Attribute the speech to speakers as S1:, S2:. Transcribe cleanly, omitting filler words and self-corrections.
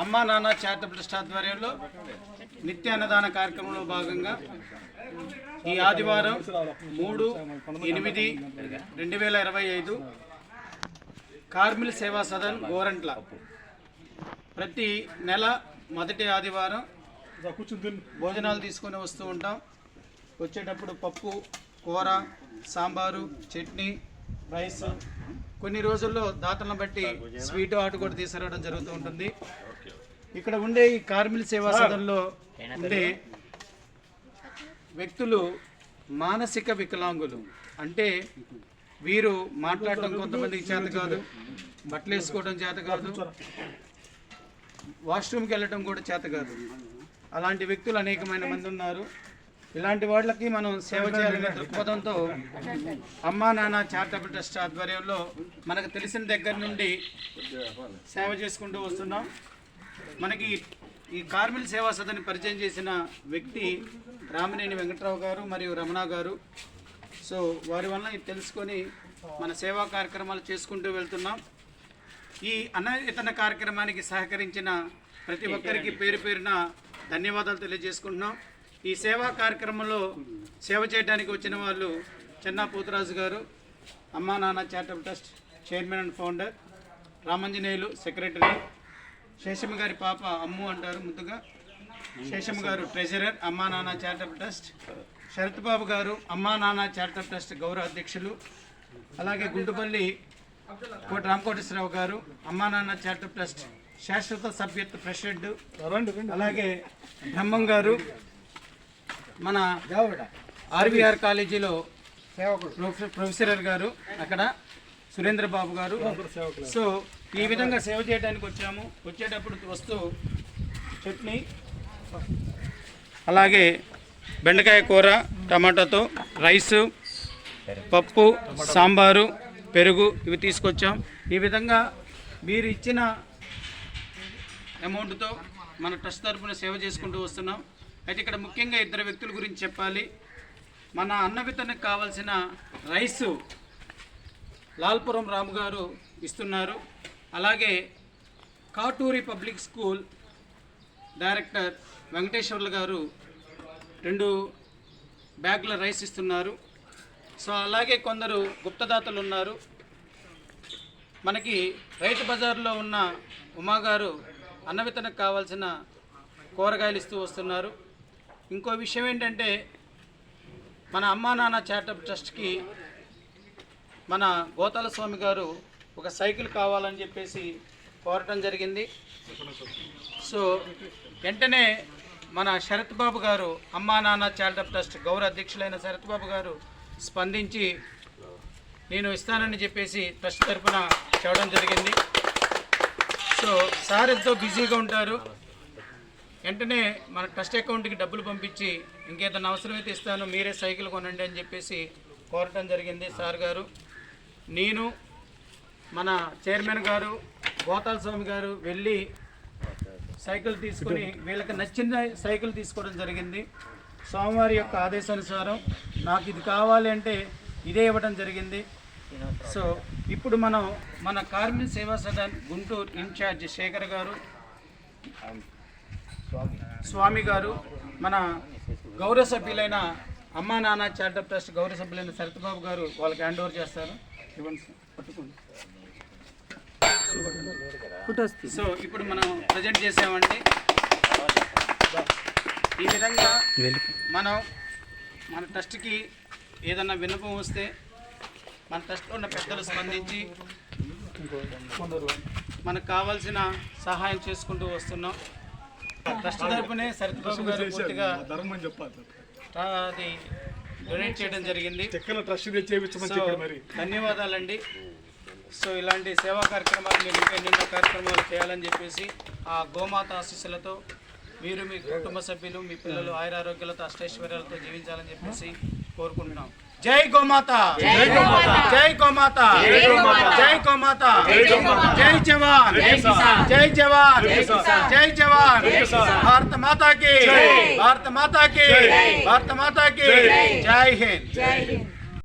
S1: అమ్మా నాన్న charitable trust ఆధ్వర్యంలో నిత్య అన్నదాన కార్యక్రమంలో భాగంగా ఈ ఆదివారం 3/8/2025 కార్మిల్ సేవా సదన్ గోరంట్ల ప్రతి నెల మొదటి ఆదివారం భోజనాలు తీసుకొని వస్తూ ఉంటాం. వచ్చేటప్పుడు పప్పు, కూర, సాంబారు, చట్నీ, రైస్, కొన్ని రోజుల్లో దాతలను బట్టి స్వీట్ హాట్ కూడా తీసుకురావడం జరుగుతూ ఉంటుంది. ఇక్కడ ఉండే ఈ కార్మిల్ సేవా సదన్లో ఉండే వ్యక్తులు మానసిక వికలాంగులు. అంటే వీరు మాట్లాడటం కొంతమందికి చేత కాదు, బట్టలు వేసుకోవడం చేత కాదు, వాష్రూమ్కి వెళ్ళటం కూడా చేత కాదు. అలాంటి వ్యక్తులు అనేకమైన మంది ఉన్నారు. ఇలాంటి వాళ్ళకి మనం సేవ చేయాలనే దృక్పథంతో అమ్మా నాన్న చారిటబుల్ ట్రస్ట్ ఆధ్వర్యంలో మనకు తెలిసిన దగ్గర నుండి సేవ చేసుకుంటూ వస్తున్నాం. మనకి ఈ కార్మిల్ సేవా సదన్ని పరిచయం చేసిన వ్యక్తి రామినేని వెంకట్రావు గారు మరియు రమణ గారు. సో వారి వల్ల ఇది తెలుసుకొని మన సేవా కార్యక్రమాలు చేసుకుంటూ వెళ్తున్నాం. ఈ అన్నదాన కార్యక్రమానికి సహకరించిన ప్రతి ఒక్కరికి పేరు పేరున ధన్యవాదాలు తెలియజేసుకుంటున్నాం. ఈ సేవా కార్యక్రమంలో సేవ చేయడానికి వచ్చిన వాళ్ళు చెన్నా పోతురాజు గారు, అమ్మా నాన్న charitable trust chairman and founder, Ramanjaneyulu secretary, Seshamma గారి పాప అమ్ము అంటారు ముద్దుగా, శేషమ్మ గారు ట్రెజరర్ అమ్మా నాన్న చారిటబుల్ ట్రస్ట్, శరత్ బాబు గారు అమ్మా నాన్న చారిటబుల్ ట్రస్ట్ గౌరవ అధ్యక్షులు, అలాగే గుంటుపల్లి కోటి రామకోటేశ్వరరావు గారు అమ్మా నాన్న చారిటబుల్ ట్రస్ట్ శాశ్వత సభ్యత్వ ప్రెసిడెంట్, అలాగే బ్రహ్మం గారు మన ఆర్వీఆర్ కాలేజీలో ప్రొఫెసర్ గారు, అక్కడ సురేంద్ర బాబు గారు. సో ఈ విధంగా సేవ చేయడానికి వచ్చాము. వచ్చేటప్పుడు వస్తూ చట్నీ, అలాగే బెండకాయ కూర, టమాటాతో రైసు, పప్పు, సాంబారు, పెరుగు ఇవి తీసుకొచ్చాం. ఈ విధంగా మీరు ఇచ్చిన అమౌంట్తో మన ట్రస్ట్ తరఫున సేవ చేసుకుంటూ వస్తున్నాం. అయితే ఇక్కడ ముఖ్యంగా ఇద్దరు వ్యక్తుల గురించి చెప్పాలి. మన అన్న వితరణకు కావాల్సిన రైసు లాల్పురం రాము గారు ఇస్తున్నారు. అలాగే Katuri public school director Venkateswarlu గారు 2 బ్యాగుల రైస్ ఇస్తున్నారు. సో అలాగే కొందరు గుప్తదాతలు ఉన్నారు. మనకి రైతు బజార్లో ఉన్న ఉమా గారు అన్న వితరణకు కావాల్సిన కూరగాయలు ఇస్తూ వస్తున్నారు. ఇంకో విషయం ఏంటంటే మన అమ్మా నాన్న చారిటబుల్ ట్రస్ట్కి మన గోతాల స్వామి గారు ఒక సైకిల్ కావాలని చెప్పేసి కోరటం జరిగింది. సో వెంటనే మన శరత్ బాబు గారు అమ్మా నాన్న చారిటబుల్ ట్రస్ట్ గౌరవ అధ్యక్షులైన శరత్ బాబు గారు స్పందించి నేను ఇస్తానని చెప్పేసి ట్రస్ట్ తరఫున చెప్పడం జరిగింది. సో సార్ ఎంతో బిజీగా ఉంటారు. వెంటనే మన ట్రస్ట్ అకౌంట్కి డబ్బులు పంపించి ఇంకేదైనా అవసరమైతే ఇస్తాను, మీరే సైకిల్ కొనండి అని చెప్పేసి కోరటం జరిగింది. సార్ గారు, నేను, మన చైర్మన్ గారు, గోతాల స్వామి గారు వెళ్ళి సైకిల్ తీసుకుని వీళ్ళకి నచ్చిన సైకిల్ తీసుకోవడం జరిగింది. స్వామివారి యొక్క ఆదేశానుసారం నాకు ఇది కావాలి అంటే ఇదే ఇవ్వడం జరిగింది. సో ఇప్పుడు మనం మన కార్మిల్ సేవా సదన్ గుంటూరు ఇన్ఛార్జ్ శేఖర్ గారు, స్వామి గారు, మన గౌరవ సభ్యులైన అమ్మా నాన్న చారిటబుల్ ట్రస్ట్ గౌరవ సభ్యులైన శరత్బాబు గారు వాళ్ళకి హ్యాండ్ ఓవర్ చేస్తారు. పట్టుకోండి. సో ఇప్పుడు మనం ప్రజెంట్ చేసామండి. ఈ విధంగా మనం మన ట్రస్ట్కి ఏదన్నా విన్నపం వస్తే మన ట్రస్ట్లో ఉన్న పెద్దలు స్పందించి మనకు కావాల్సిన సహాయం చేసుకుంటూ వస్తున్నాం. ట్రస్ట్ తరపునే శరత్బాబు గారు పూర్తిగా అది డొనేట్ చేయడం జరిగింది. ధన్యవాదాలండి. సో ఇలాంటి సేవా కార్యక్రమాలు మీరు ఇంకా ఎన్నెన్నో కార్యక్రమాలు చేయాలని చెప్పేసి ఆ గోమాత ఆశీస్సులతో మీరు, మీ కుటుంబ సభ్యులు, మీ పిల్లలు ఆయురారోగ్యాలతో అష్టైశ్వర్యాలతో జీవించాలని చెప్పేసి కోరుకుంటున్నాం. జై గోమాత, జై గోమాత, జై గోమాత, జై గోమాత, జై జవాన్, జై జవాన్, జై జవాన్. భారత మాతా కి, భారత మాతా కి, భారత మాతా కి జై హింద్.